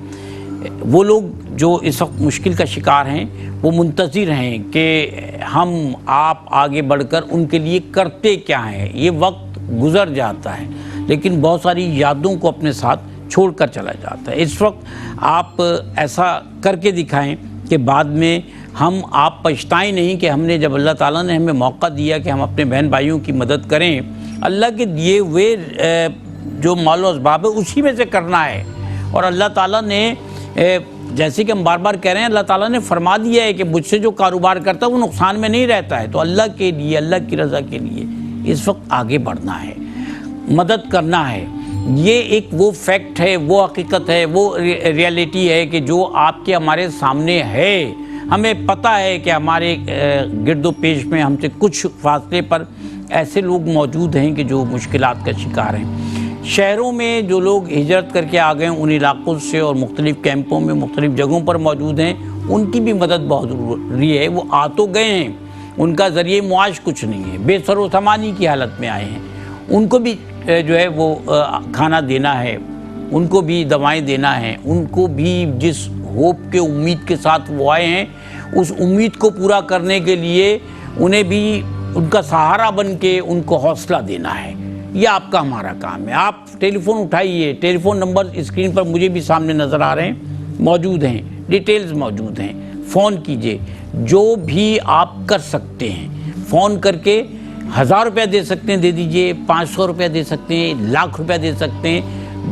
وہ لوگ جو اس وقت مشکل کا شکار ہیں وہ منتظر ہیں کہ ہم آپ آگے بڑھ کر ان کے لیے کرتے کیا ہیں۔ یہ وقت گزر جاتا ہے لیکن بہت ساری یادوں کو اپنے ساتھ چھوڑ کر چلا جاتا ہے۔ اس وقت آپ ایسا کر کے دکھائیں کہ بعد میں آپ پچھتائیں نہیں کہ ہم نے، جب اللہ تعالیٰ نے ہمیں موقع دیا کہ ہم اپنے بہن بھائیوں کی مدد کریں، اللہ کے دیے ہوئے جو مال و اسباب ہے اسی میں سے کرنا ہے۔ اور اللہ تعالیٰ نے جیسے کہ ہم بار بار کہہ رہے ہیں، اللہ تعالیٰ نے فرما دیا ہے کہ مجھ سے جو کاروبار کرتا ہے وہ نقصان میں نہیں رہتا ہے، تو اللہ کے لیے، اللہ کی رضا کے لیے اس وقت آگے بڑھنا ہے، مدد کرنا ہے۔ یہ ایک وہ فیکٹ ہے، وہ حقیقت ہے، وہ ریئلٹی ہے کہ جو آپ کے ہمارے سامنے ہے. ہمیں پتہ ہے کہ ہمارے گرد و پیش میں ہم سے کچھ فاصلے پر ایسے لوگ موجود ہیں کہ جو مشکلات کا شکار ہیں. شہروں میں جو لوگ ہجرت کر کے آ گئے ہیں ان علاقوں سے اور مختلف کیمپوں میں مختلف جگہوں پر موجود ہیں، ان کی بھی مدد بہت ضروری ہے. وہ آ تو گئے ہیں، ان کا ذریعہ معاش کچھ نہیں ہے، بے سر و سامانی کی حالت میں آئے ہیں. ان کو بھی جو ہے وہ کھانا دینا ہے، ان کو بھی دوائیں دینا ہے، ان کو بھی جس ہوپ کے امید کے ساتھ وہ آئے ہیں اس امید کو پورا کرنے کے لیے انہیں بھی ان کا سہارا بن کے ان کو حوصلہ دینا ہے. یہ آپ کا ہمارا کام ہے. آپ ٹیلی فون اٹھائیے، ٹیلی فون نمبر اسکرین پر مجھے بھی سامنے نظر آ رہے ہیں، موجود ہیں، ڈیٹیلز موجود ہیں. فون کیجئے، جو بھی آپ کر سکتے ہیں فون کر کے 1000 روپیہ دے سکتے ہیں دے دیجئے، 500 روپیہ دے سکتے ہیں، 1,00,000 روپیہ دے سکتے ہیں،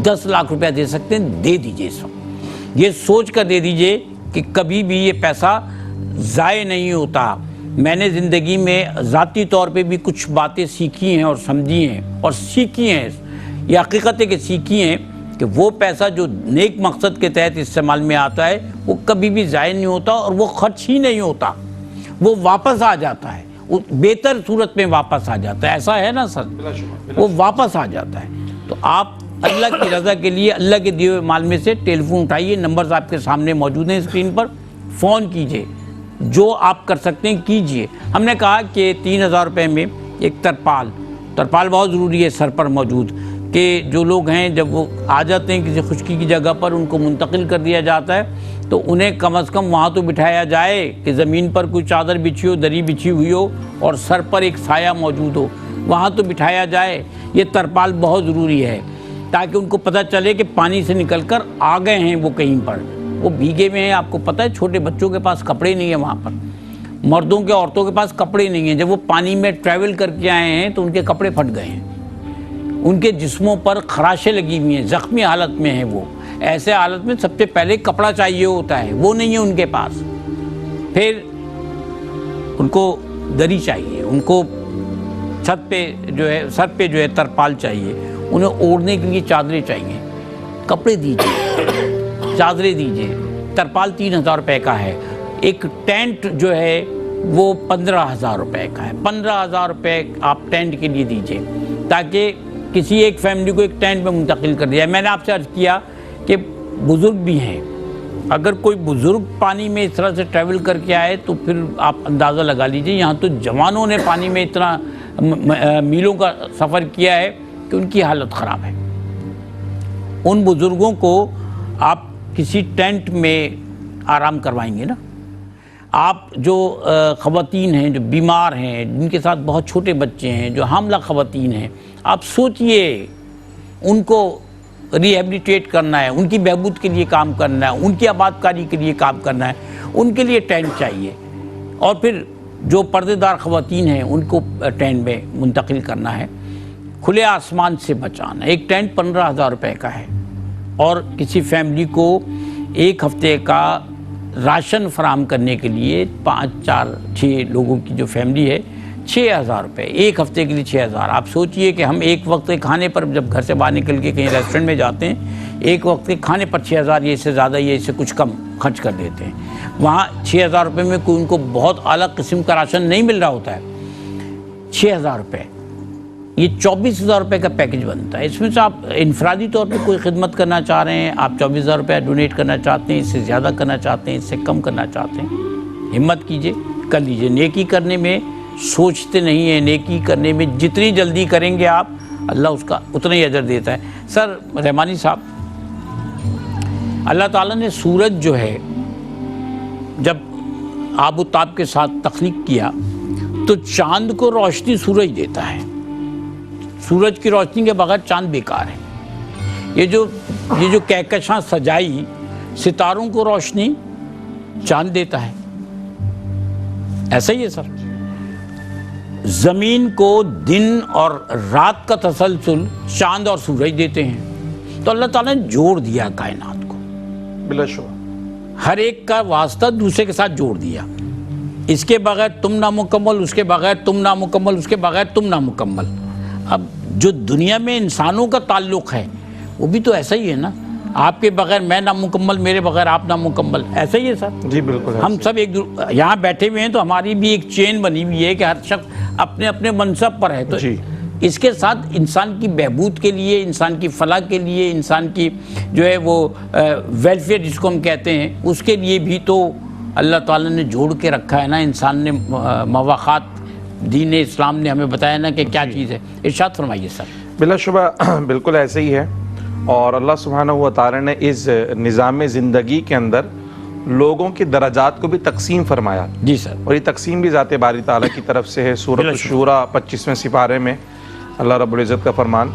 10 لاکھ روپیہ دے سکتے ہیں، دے دیجئے. اس وقت یہ سوچ کر دے دیجئے کہ کبھی بھی یہ پیسہ ضائع نہیں ہوتا. میں نے زندگی میں ذاتی طور پہ بھی کچھ باتیں سیکھی ہیں اور سمجھی ہیں اور سیکھی ہیں. یہ حقیقت ہے کہ سیکھی ہیں کہ وہ پیسہ جو نیک مقصد کے تحت استعمال میں آتا ہے وہ کبھی بھی ضائع نہیں ہوتا اور وہ خرچ ہی نہیں ہوتا، وہ واپس آ جاتا ہے، بہتر صورت میں واپس آ جاتا ہے. ایسا ہے نا سر؟ وہ واپس آ جاتا ہے. تو آپ اللہ کی رضا کے لیے اللہ کے دیے ہوئے مال میں سے ٹیلی فون اٹھائیے، نمبرز آپ کے سامنے موجود ہیں اسکرین پر، فون کیجئے، جو آپ کر سکتے ہیں کیجئے. ہم نے کہا کہ 3,000 روپے میں ایک ترپال بہت ضروری ہے سر پر موجود، کہ جو لوگ ہیں جب وہ آ جاتے ہیں کسی خشکی کی جگہ پر ان کو منتقل کر دیا جاتا ہے تو انہیں کم از کم وہاں تو بٹھایا جائے کہ زمین پر کوئی چادر بچھی ہو، دری بچھی ہوئی ہو اور سر پر ایک سایہ موجود ہو، وہاں تو بٹھایا جائے. یہ ترپال بہت ضروری ہے تاکہ ان کو پتہ چلے کہ پانی سے نکل کر آ گئے ہیں وہ کہیں پر، وہ بھیگے ہوئے ہیں. آپ کو پتہ ہے چھوٹے بچوں کے پاس کپڑے نہیں ہیں وہاں پر، مردوں کے عورتوں کے پاس کپڑے نہیں ہیں. جب وہ پانی میں ٹریول کر کے آئے ہیں تو ان کے کپڑے پھٹ گئے ہیں، ان کے جسموں پر خراشیں لگی ہوئی ہیں، زخمی حالت میں ہیں. وہ ایسے حالت میں سب سے پہلے کپڑا چاہیے ہوتا ہے، وہ نہیں ہے ان کے پاس. پھر ان کو دری چاہیے، ان کو چھت پہ جو ہے سر پہ جو ہے ترپال چاہیے، انہیں اوڑھنے کے لیے چادریں چاہیے. کپڑے دیجیے، چادریں دیجیے. ترپال 3,000 روپے کا ہے. ایک ٹینٹ جو ہے وہ 15,000 روپے کا ہے. 15,000 روپے آپ ٹینٹ کے لیے دیجیے تاکہ کسی ایک فیملی کو ایک ٹینٹ میں منتقل کر دیا. میں نے آپ سے عرض کیا کہ بزرگ بھی ہیں، اگر کوئی بزرگ پانی میں اس طرح سے ٹریول کر کے آئے تو پھر آپ اندازہ لگا لیجئے. یہاں تو جوانوں نے پانی میں اتنا میلوں کا سفر کیا ہے کہ ان کی حالت خراب ہے. ان بزرگوں کو آپ کسی ٹینٹ میں آرام کروائیں گے نا. آپ جو خواتین ہیں جو بیمار ہیں، جن کے ساتھ بہت چھوٹے بچے ہیں، جو حاملہ خواتین ہیں، آپ سوچئے ان کو ریہیبلیٹیٹ کرنا ہے، ان کی بہبود کے لیے کام کرنا ہے، ان کی آبادکاری کے لیے کام کرنا ہے، ان کے لیے ٹینٹ چاہیے. اور پھر جو پردے دار خواتین ہیں ان کو ٹینٹ میں منتقل کرنا ہے. کھلے آسمان سے بچانا. ایک ٹینٹ 15,000 روپے کا ہے اور کسی فیملی کو ایک ہفتے کا راشن فراہم کرنے کے لیے 5 4 6 لوگوں کی جو فیملی ہے 6,000 روپے ایک ہفتے کے لیے. 6,000. آپ سوچئے کہ ہم ایک وقت کے کھانے پر جب گھر سے باہر نکل کے کہیں ریسٹورنٹ میں جاتے ہیں، ایک وقت کے کھانے پر 6,000 یا اس سے زیادہ یا اس سے کچھ کم خرچ کر دیتے ہیں. وہاں 6,000 روپے میں کوئی ان کو بہت اعلیٰ قسم کا راشن نہیں مل رہا ہوتا ہے. 6,000 روپے یہ 24,000 روپے کا پیکج بنتا ہے. اس میں سے آپ انفرادی طور پہ کوئی خدمت کرنا چاہ رہے ہیں، آپ 24,000 روپے ڈونیٹ کرنا چاہتے ہیں، اس سے زیادہ کرنا چاہتے ہیں، اس سے کم کرنا چاہتے ہیں، ہمت کیجئے، کر لیجئے. نیکی کرنے میں سوچتے نہیں ہیں، نیکی کرنے میں جتنی جلدی کریں گے آپ، اللہ اس کا اتنا ہی اجر دیتا ہے. سر رحمانی صاحب، اللہ تعالیٰ نے سورج جو ہے جب آب و تاب کے ساتھ تخلیق کیا تو چاند کو روشنی سورج دیتا ہے. سورج کی روشنی کے بغیر چاند بیکار ہے. یہ جو کہکشاں سجائی، ستاروں کو روشنی چاند دیتا ہے. ایسا ہی ہے سر. زمین کو دن اور رات کا تسلسل چاند اور سورج دیتے ہیں. تو اللہ تعالیٰ نے جوڑ دیا کائنات کو، بلا شبہ ہر ایک کا واسطہ دوسرے کے ساتھ جوڑ دیا. اس کے بغیر تم نامکمل، اس کے بغیر تم نامکمل، اس کے بغیر تم نامکمل. اب جو دنیا میں انسانوں کا تعلق ہے وہ بھی تو ایسا ہی ہے نا، آپ کے بغیر میں نامکمل، میرے بغیر آپ نامکمل، ایسا ہی ہے سر۔ جی بالکل ہم سب ایک یہاں بیٹھے ہوئے ہیں تو ہماری بھی ایک چین بنی ہوئی ہے کہ ہر شخص اپنے اپنے منصب پر ہے، تو جی اس کے ساتھ انسان کی بہبود کے لیے، انسان کی فلاح کے لیے، انسان کی جو ہے وہ ویلفیئر جس کو ہم کہتے ہیں، اس کے لیے بھی تو اللہ تعالیٰ نے جوڑ کے رکھا ہے نا۔ انسان نے مواخات، دین اسلام نے ہمیں بتایا نا کہ کیا چیز ہے۔ ارشاد فرمائیے سر۔ بلا شبہ بالکل ایسے ہی ہے، اور اللہ سبحانہ و تعالی نے اس نظام زندگی کے اندر لوگوں کے درجات کو بھی تقسیم فرمایا، جی سر۔ اور یہ تقسیم بھی ذات باری تعالیٰ کی طرف سے ہے۔ سورۃ الشورى 25ویں سپارے میں اللہ رب العزت کا فرمان،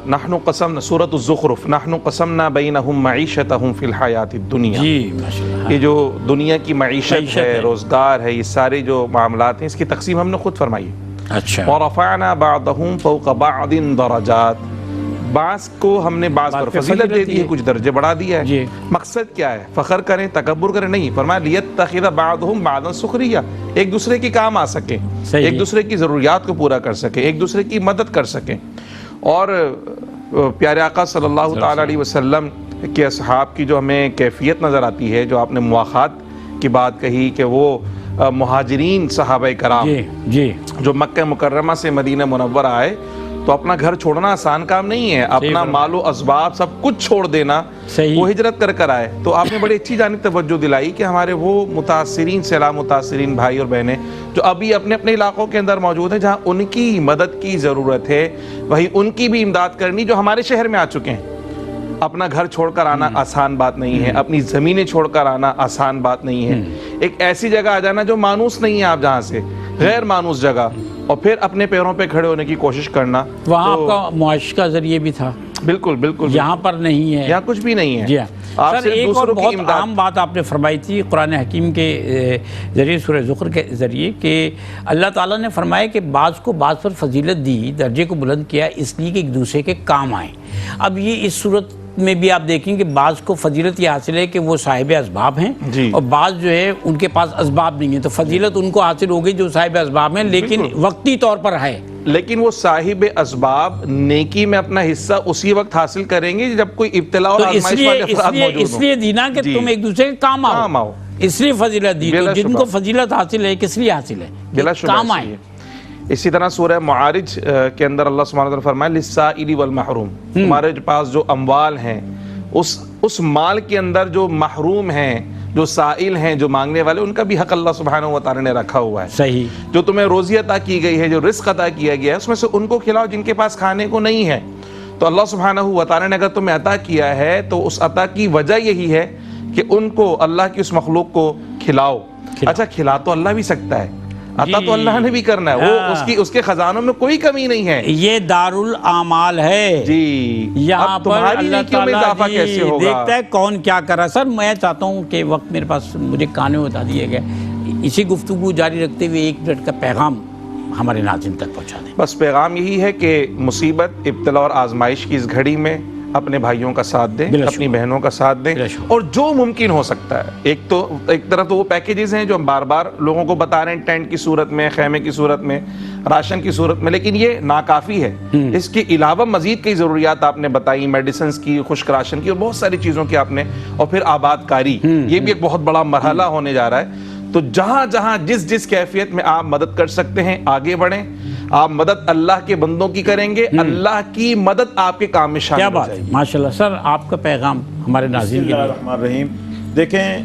نحن قسمنا، سورۃ الزخرف، نحن قسمنا بینہم معیشتہم فی الحیات الدنیا، جی ماشاءاللہ، یہ جو دنیا کی معیشت ہے، روزگار ہے، یہ سارے جو معاملات ہیں، اس کی تقسیم ہم نے خود فرمائی ہے۔ اچھا، ورفعنا بعضهم فوق بعض درجات، بعض کو ہم نے بعض پر فضیلت دے دی ہے، کچھ درجے بڑھا دیا ہے۔ جی۔ مقصد کیا ہے؟ فخر کریں، تکبر کریں نہیں، فرمایا لیتخذ بعضهم بعضا سخریہ، ایک دوسرے کے کام آ سکیں، ایک دوسرے کی ضروریات کو پورا کر سکیں، ایک دوسرے کی مدد کر سکیں۔ اور پیارے آقا صلی اللہ تعالی علیہ وسلم کے اصحاب کی جو ہمیں کیفیت نظر آتی ہے، جو آپ نے مواخات کی بات کہی کہ وہ مہاجرین صحابہ کرام جی جی، جو مکہ مکرمہ سے مدینہ منورہ آئے، تو اپنا گھر چھوڑنا آسان کام نہیں ہے، اپنا مال و اسباب سب کچھ چھوڑ دینا، وہ ہجرت کر آئے۔ تو آپ نے بڑی اچھی جانب توجہ دلائی کہ ہمارے وہ متاثرین، سیلاب متاثرین بھائی اور بہنیں جو ابھی اپنے اپنے علاقوں کے اندر موجود ہیں، جہاں ان کی مدد کی ضرورت ہے، وہی ان کی بھی امداد کرنی جو ہمارے شہر میں آ چکے ہیں۔ اپنا گھر چھوڑ کر آنا آسان بات نہیں ہے، اپنی زمینیں چھوڑ کر آنا آسان بات نہیں ہے، ایک ایسی جگہ آ جانا جو مانوس نہیں ہے، آپ جہاں سے غیر مانوس جگہ، اور پھر اپنے پیروں پہ کھڑے ہونے کی کوشش کرنا، وہاں آپ کا معاش کا ذریعہ بھی تھا، بالکل بالکل، یہاں پر نہیں ہے، یہاں کچھ بھی نہیں ہے۔ جی ہاں آپ سر، سے ایک اور دوسروں کی بہت امداد، اہم بات آپ نے فرمائی تھی قرآن حکیم کے ذریعے، سورہ زخر کے ذریعے، کہ اللہ تعالیٰ نے فرمایا کہ بعض کو بعض پر فضیلت دی، درجے کو بلند کیا اس لیے کہ ایک دوسرے کے کام آئیں۔ اب یہ اس صورت میں بھی آپ دیکھیں کہ بعض کو فضیلت یہ حاصل ہے کہ وہ صاحب اسباب ہیں، اور بعض جو ہے ان کے پاس اسباب نہیں ہیں، تو فضیلت ان کو حاصل ہوگی جو صاحب اسباب ہیں، لیکن وقتی طور پر ہے۔ لیکن وہ صاحب اسباب نیکی میں اپنا حصہ اسی وقت حاصل کریں گے جب کوئی ابتلا اور آزمائش والے افراد موجود ہوں۔ اس لیے دینا کہ تم ایک دوسرے کے کام آؤ، اس لیے فضیلت دی۔ تو جن کو فضیلت حاصل ہے کس لیے حاصل ہے؟ کام آئے۔ اسی طرح سورہ معارج کے اندر اللہ سبحانہ وتعالی فرمایا للسائل والمحروم، ہمارے پاس جو اموال ہیں، اس مال کے اندر جو محروم ہیں، جو سائل ہیں، جو مانگنے والے، ان کا بھی حق اللہ سبحانہ وتعالی نے رکھا ہوا ہے۔ صحیح، جو تمہیں روزی عطا کی گئی ہے، جو رزق عطا کیا گیا ہے، اس میں سے ان کو کھلاؤ جن کے پاس کھانے کو نہیں ہے۔ تو اللہ سبحانہ وتعالی نے اگر تمہیں عطا کیا ہے تو اس عطا کی وجہ یہی ہے کہ ان کو، اللہ کی اس مخلوق کو کھلاؤ۔ اچھا، کھلا تو اللہ بھی سکتا ہے، عطا تو اللہ نے بھی کرنا ہے، وہ اس کے خزانوں میں کوئی کمی نہیں ہے۔ یہ دارالاعمال ہے جی، یہاں پر اللہ تعالیٰ کیسے ہوگا؟ دیکھتا ہے کون کیا کر رہا ہے۔ سر میں چاہتا ہوں کہ وقت میرے پاس مجھے کانے بتا دیے گئے، اسی گفتگو جاری رکھتے ہوئے 1 منٹ کا پیغام ہمارے ناظرین تک پہنچا دیں۔ بس پیغام یہی ہے کہ مصیبت، ابتلا اور آزمائش کی اس گھڑی میں اپنے بھائیوں کا ساتھ دیں، اپنی بہنوں کا ساتھ دیں، اور جو ممکن ہو سکتا ہے۔ ایک طرف تو وہ پیکیجز ہیں جو ہم بار بار لوگوں کو بتا رہے ہیں، ٹینٹ کی صورت میں، خیمے کی صورت میں، راشن کی صورت میں، لیکن یہ ناکافی ہے۔ اس کے علاوہ مزید کئی ضروریات آپ نے بتائی، میڈیسنز کی، خشک راشن کی، اور بہت ساری چیزوں کی آپ نے، اور پھر آباد کاری، یہ بھی ایک بہت بڑا مرحلہ ہونے جا رہا ہے۔ تو جہاں جہاں جس کیفیت میں آپ مدد کر سکتے ہیں آگے بڑھیں۔ آپ مدد اللہ کے بندوں کی کریں گے، اللہ کی مدد آپ کے کام میں شامل ہو جائے گی۔ ماشاءاللہ سر، آپ کا پیغام ہمارے ناظرین کے لیے۔ بسم اللہ الرحمن الرحیم۔ دیکھیں،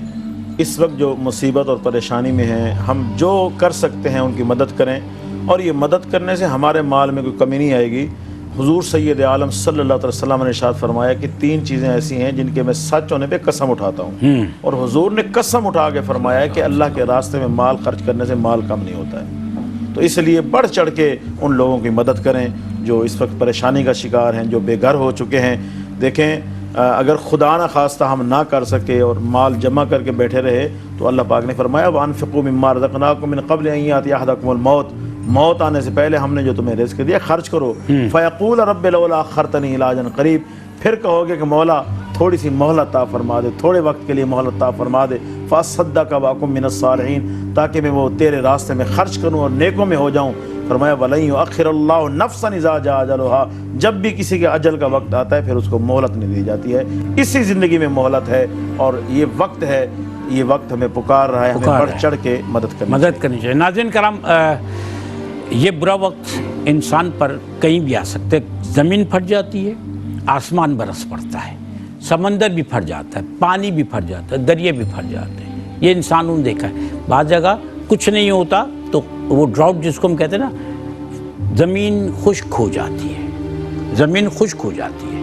اس وقت جو مصیبت اور پریشانی میں ہیں، ہم جو کر سکتے ہیں ان کی مدد کریں، اور یہ مدد کرنے سے ہمارے مال میں کوئی کمی نہیں آئے گی۔ حضور سید عالم صلی اللہ علیہ وسلم نے ارشاد فرمایا کہ 3 چیزیں ایسی ہیں جن کے میں سچ ہونے پہ قسم اٹھاتا ہوں، اور حضور نے قسم اٹھا کے فرمایا کہ اللہ کے راستے میں مال خرچ کرنے سے مال کم نہیں ہوتا ہے۔ تو اس لیے بڑھ چڑھ کے ان لوگوں کی مدد کریں جو اس وقت پریشانی کا شکار ہیں، جو بے گھر ہو چکے ہیں۔ دیکھیں، اگر خدا نہ خواستہ ہم نہ کر سکے اور مال جمع کر کے بیٹھے رہے تو اللہ پاک نے فرمایا وَأَنفِقُوا مِمَّا رَزَقْنَاكُم مِّن قَبْلِ أَن يَأْتِيَ أَحَدَكُمُ الْمَوْتُ، موت آنے سے پہلے ہم نے جو تمہیں رزق دیا خرچ کرو۔ فَيَقُولَ رَبِّ لَوْلَا أَخَّرْتَنِي إِلَىٰ أَجَلٍ قَرِيبٍ، پھر کہو گے کہ مولا تھوڑی سی مہلت عطا فرما دے، تھوڑے وقت کے لیے مہلت عطا فرما دے، فَأَصَّدَّقَ وَأَكُن مِّنَ الصَّالِحِينَ، تاکہ میں وہ تیرے راستے میں خرچ کروں اور نیکوں میں ہو جاؤں۔ فرمایا وَلَن يُؤَخِّرَ اللَّهُ نَفْسًا إِذَا جَاءَ أَجَلُهَا، جب بھی کسی کے اجل کا وقت آتا ہے پھر اس کو مہلت نہیں دی جاتی ہے. اسی زندگی میں مہلت ہے اور یہ وقت ہے، یہ وقت ہمیں پکار رہا ہے، ہمیں بڑھ چڑھ کے مدد کرنی چاہیے. ناظرین کرام، یہ برا وقت انسان پر کہیں بھی آ سکتا ہے. زمین پھٹ جاتی ہے، آسمان برس پڑتا ہے، سمندر بھی پھٹ جاتا ہے، پانی بھی پھٹ جاتا ہے، دریا بھی پھٹ جاتے ہیں. یہ انسانوں نے دیکھا ہے. بعض جگہ کچھ نہیں ہوتا تو وہ ڈراؤٹ جس کو ہم کہتے ہیں نا، زمین خشک ہو جاتی ہے، زمین خشک ہو جاتی ہے،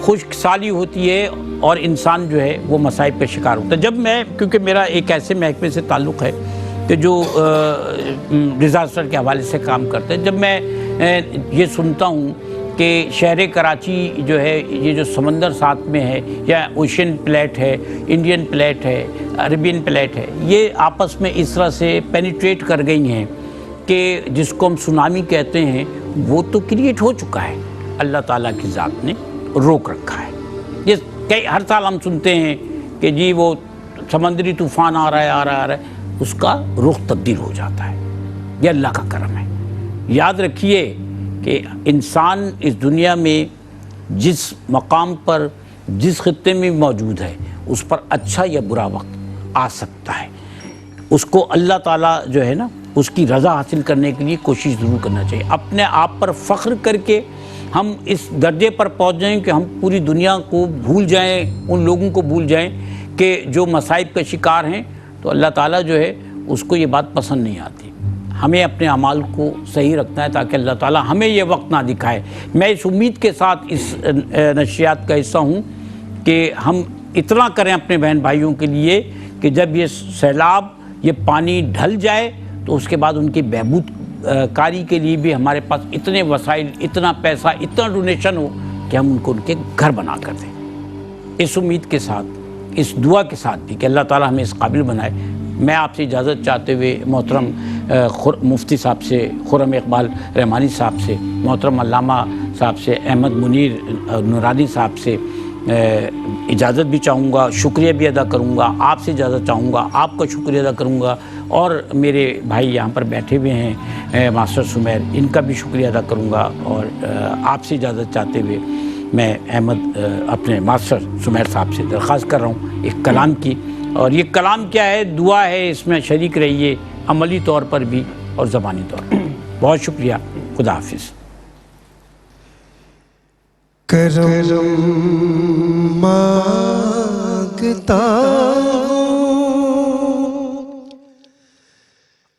خشک سالی ہوتی ہے اور انسان جو ہے وہ مصائب کا شکار ہوتا ہے. جب میں، کیونکہ میرا ایک ایسے محکمے سے تعلق ہے کہ جو ڈیزاسٹر کے حوالے سے کام کرتے ہیں، جب میں یہ سنتا ہوں کہ شہر کراچی جو ہے، یہ جو سمندر ساتھ میں ہے، یا اوشین پلیٹ ہے، انڈین پلیٹ ہے، عربین پلیٹ ہے، یہ آپس میں اس طرح سے پینیٹریٹ کر گئی ہیں کہ جس کو ہم سونامی کہتے ہیں وہ تو کریٹ ہو چکا ہے، اللہ تعالیٰ کی ذات نے روک رکھا ہے. یہ ہر سال ہم سنتے ہیں کہ جی وہ سمندری طوفان آ رہا ہے، اس کا رخ تبدیل ہو جاتا ہے. یہ اللہ کا کرم ہے. یاد رکھیے کہ انسان اس دنیا میں جس مقام پر، جس خطے میں موجود ہے، اس پر اچھا یا برا وقت آ سکتا ہے. اس کو اللہ تعالیٰ جو ہے نا، اس کی رضا حاصل کرنے کے لیے کوشش ضرور کرنا چاہیے. اپنے آپ پر فخر کر کے ہم اس درجے پر پہنچ جائیں کہ ہم پوری دنیا کو بھول جائیں، ان لوگوں کو بھول جائیں کہ جو مصائب کا شکار ہیں، تو اللہ تعالیٰ جو ہے اس کو یہ بات پسند نہیں آتی. ہمیں اپنے اعمال کو صحیح رکھنا ہے تاکہ اللہ تعالیٰ ہمیں یہ وقت نہ دکھائے. میں اس امید کے ساتھ اس نشریات کا حصہ ہوں کہ ہم اتنا کریں اپنے بہن بھائیوں کے لیے کہ جب یہ سیلاب، یہ پانی ڈھل جائے تو اس کے بعد ان کی بہبود کاری کے لیے بھی ہمارے پاس اتنے وسائل، اتنا پیسہ، اتنا ڈونیشن ہو کہ ہم ان کو ان کے گھر بنا کر دیں. اس امید کے ساتھ، اس دعا کے ساتھ بھی کہ اللہ تعالیٰ ہمیں اس قابل بنائے، میں آپ سے اجازت چاہتے ہوئے محترم مفتی صاحب سے، خرم اقبال رحمانی صاحب سے، محترم علامہ صاحب سے، احمد منیر نورانی صاحب سے اجازت بھی چاہوں گا، شکریہ بھی ادا کروں گا. آپ سے اجازت چاہوں گا، آپ کا شکریہ ادا کروں گا، اور میرے بھائی یہاں پر بیٹھے ہوئے ہیں ماسٹر سمیر، ان کا بھی شکریہ ادا کروں گا. اور آپ سے اجازت چاہتے ہوئے میں اپنے ماسٹر سمیر صاحب سے درخواست کر رہا ہوں ایک کلام کی. اور یہ کلام کیا ہے؟ دعا ہے، اس میں شریک رہیے عملی طور پر بھی اور زبانی طور پر. بہت شکریہ. خدا حافظ. کرم مانگتا ہوں،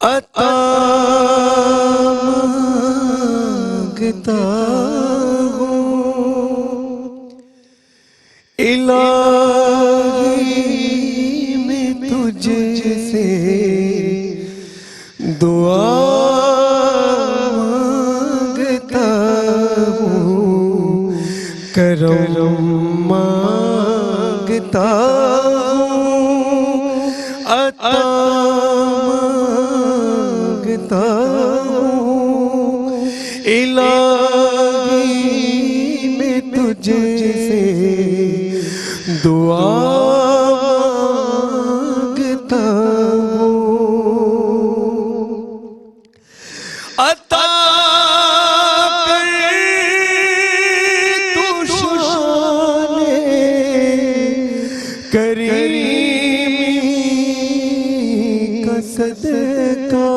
عطا مانگتا ہوں، الہی میں تجھ سے دعا مانگتا ہوں، کرم مانگتا ہوں، عطا مانگتا ہوں، الہی میں تجھ سے دعا مانگتا ہوں. عطا کر تو شان کریمی کا صدقہ،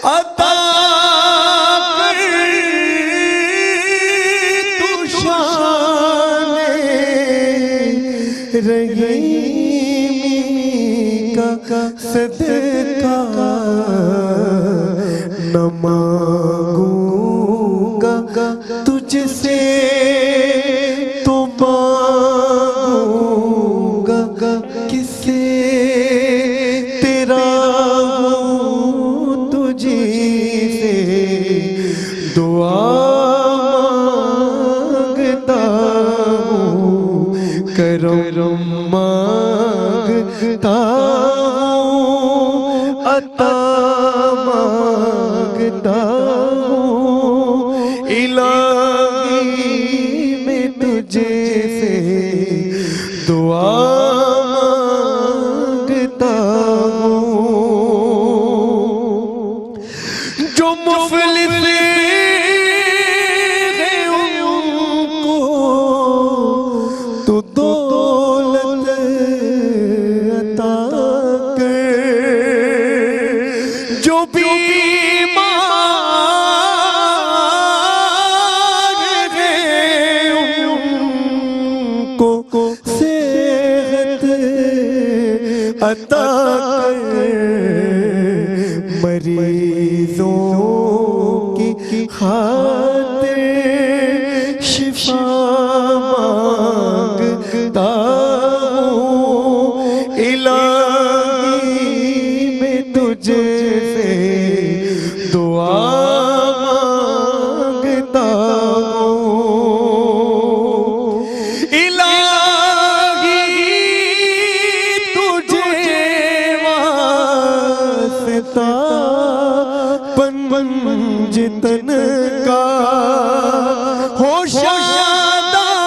عطا کر تو شان رحیمی کا صدقہ، نہ مانگوں گا تجھ سے تو مانگوں گا کس سے، تیرا ہوں تجھی سے دعا مانگتا ہوں، کرم مانگتا ہوں، عطا مانگتا ہوں، الہی عطا کر مریضوں کی خاطر شفا مانگتا ہوں الہی میں تجھ سے دعا مانگتا ہوں الہی تجھے واسطہ پنجتن کا ہو شاداب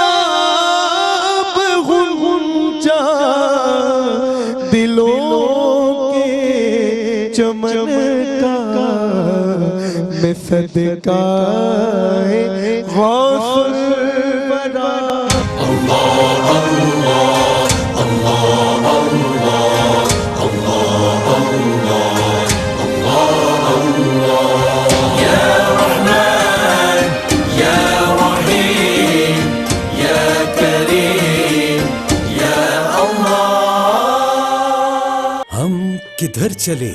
غنچہ دلوں کے چمن کا میں صدقہ غوث الورا ہم کدھر چلے